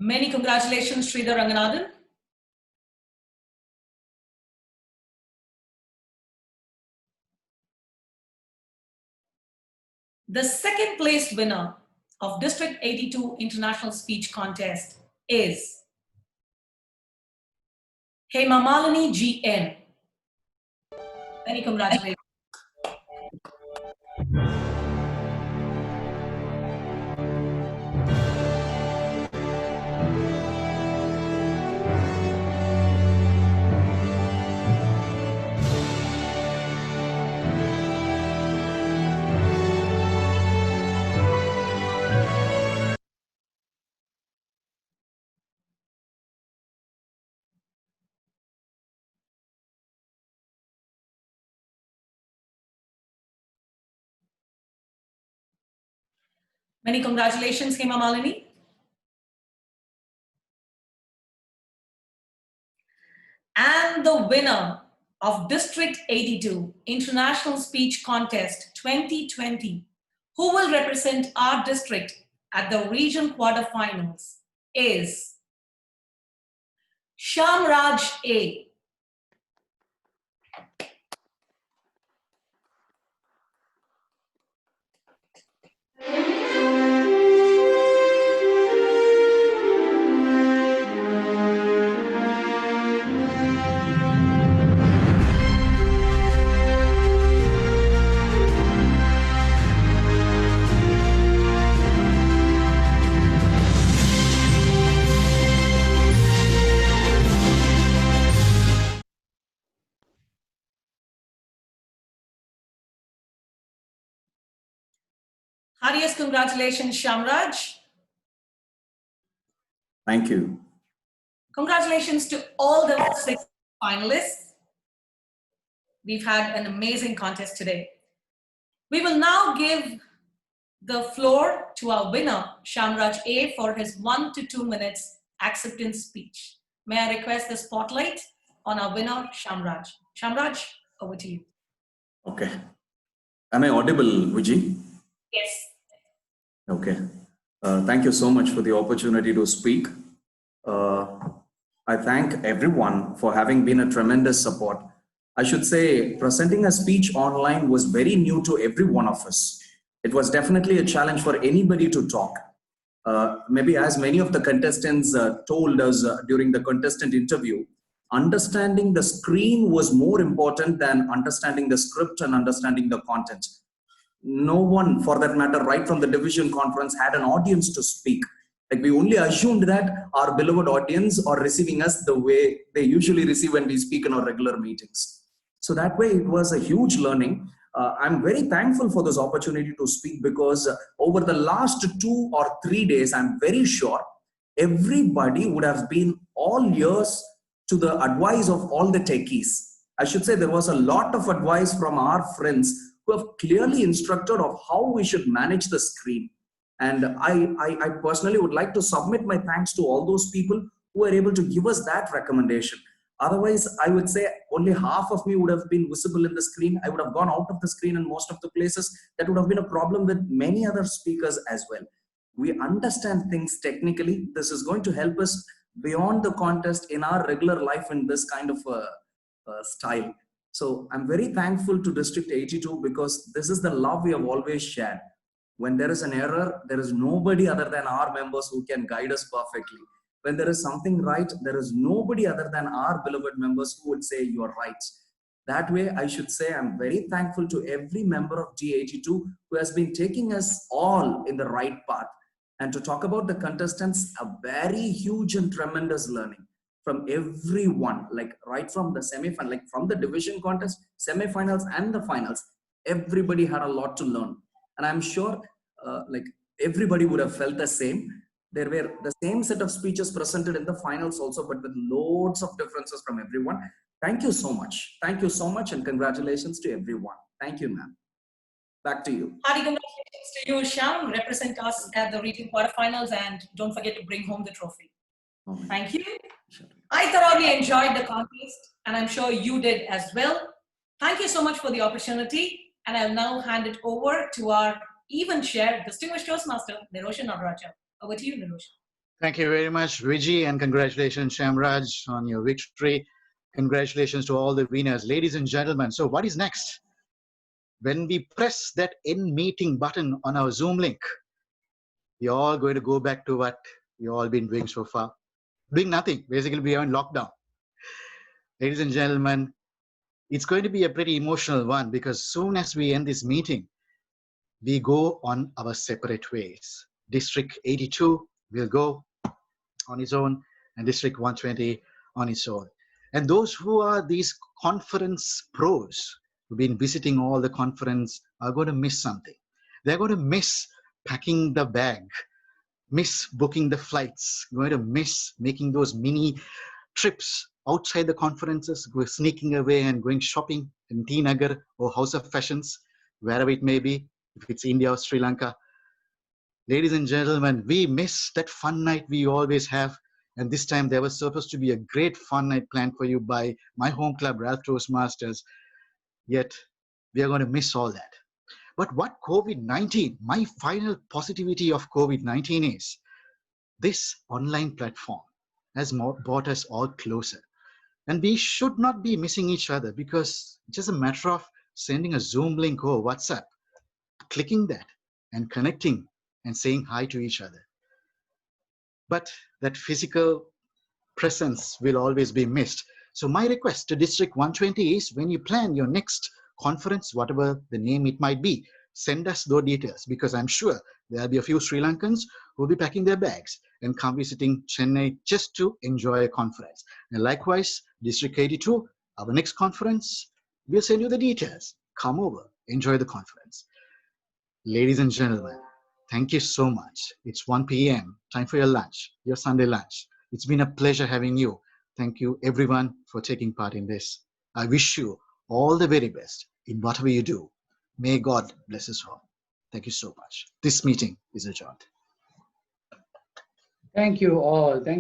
Many congratulations, Sridhar Ranganathan. The second place winner of District 82 International Speech Contest is Hemamalini GN. Many congratulations. Many congratulations, Hemamalini. And the winner of District 82 International Speech Contest 2020, who will represent our district at the region quarterfinals, is Shamraj A. Heartiest congratulations, Shamraj. Thank you. Congratulations to all the 6 finalists. We've had an amazing contest today. We will now give the floor to our winner, Shamraj A, for his 1 to 2 minutes acceptance speech. May I request the spotlight on our winner, Shamraj. Shamraj, over to you. Okay. Am I audible, Vijay? Yes. Okay. Thank you so much for the opportunity to speak. I thank everyone for having been a tremendous support. I should say presenting a speech online was very new to every one of us. It was definitely a challenge for anybody to talk. Maybe as many of the contestants told us during the contestant interview, understanding the screen was more important than understanding the script and understanding the content. No one, for that matter, right from the division conference, had an audience to speak. Like, we only assumed that our beloved audience are receiving us the way they usually receive when we speak in our regular meetings. So that way, it was a huge learning. I'm very thankful for this opportunity to speak, because over the last 2 or 3 days, I'm very sure everybody would have been all ears to the advice of all the techies. I should say there was a lot of advice from our friends who have clearly instructed of how we should manage the screen. And I personally would like to submit my thanks to all those people who were able to give us that recommendation. Otherwise, I would say only half of me would have been visible in the screen. I would have gone out of the screen in most of the places. That would have been a problem with many other speakers as well. We understand things technically. This is going to help us beyond the contest in our regular life in this kind of style. So I'm very thankful to District 82, because this is the love we have always shared. When there is an error, there is nobody other than our members who can guide us perfectly. When there is something right, there is nobody other than our beloved members who would say you are right. That way, I should say I'm very thankful to every member of D82 who has been taking us all in the right path. And to talk about the contestants, a very huge and tremendous learning from everyone, like right from the semi-final, like from the division contest, semi-finals and the finals, everybody had a lot to learn. And I'm sure like everybody would have felt the same. There were the same set of speeches presented in the finals also, but with loads of differences from everyone. Thank you so much. Thank you so much, and congratulations to everyone. Thank you, ma'am. Back to you. Hearty congratulations to you, Sham. Represent us at the region quarterfinals, and don't forget to bring home the trophy. Oh, thank you. Sure. I thoroughly enjoyed the contest, and I'm sure you did as well. Thank you so much for the opportunity, and I'll now hand it over to our even chair, distinguished Toastmaster, Niroshan Nagaraja. Over to you, Niroshan. Thank you very much, Viji, and congratulations, Shamraj, on your victory. Congratulations to all the winners. Ladies and gentlemen, so what is next? When we press that end meeting button on our Zoom link, we're all going to go back to what we've all been doing so far. Doing nothing. Basically, we are in lockdown. Ladies and gentlemen, it's going to be a pretty emotional one because soon as we end this meeting, we go on our separate ways. District 82 will go on its own and District 120 on its own. And those who are these conference pros who've been visiting all the conference are going to miss something. They're going to miss packing the bag, miss booking the flights, going to miss making those mini trips outside the conferences, sneaking away and going shopping in T Nagar or House of Fashions, wherever it may be, if it's India or Sri Lanka. Ladies and gentlemen, we miss that fun night we always have. And this time there was supposed to be a great fun night planned for you by my home club, Ralph Toastmasters. Yet we are going to miss all that. But what COVID-19, my final positivity of COVID-19 is, this online platform has brought us all closer. And we should not be missing each other because it's just a matter of sending a Zoom link or WhatsApp, clicking that and connecting and saying hi to each other. But that physical presence will always be missed. So my request to District 120 is when you plan your next conference, whatever the name it might be, send us those details because I'm sure there'll be a few Sri Lankans who will be packing their bags and come visiting Chennai just to enjoy a conference. And likewise, District 82, our next conference, we'll send you the details. Come over, enjoy the conference. Ladies and gentlemen, thank you so much. It's 1 p.m. Time for your lunch, your Sunday lunch. It's been a pleasure having you. Thank you everyone for taking part in this. I wish you all the very best in whatever you do. May God bless us all. Thank you so much. This meeting is adjourned. Thank you all. Thank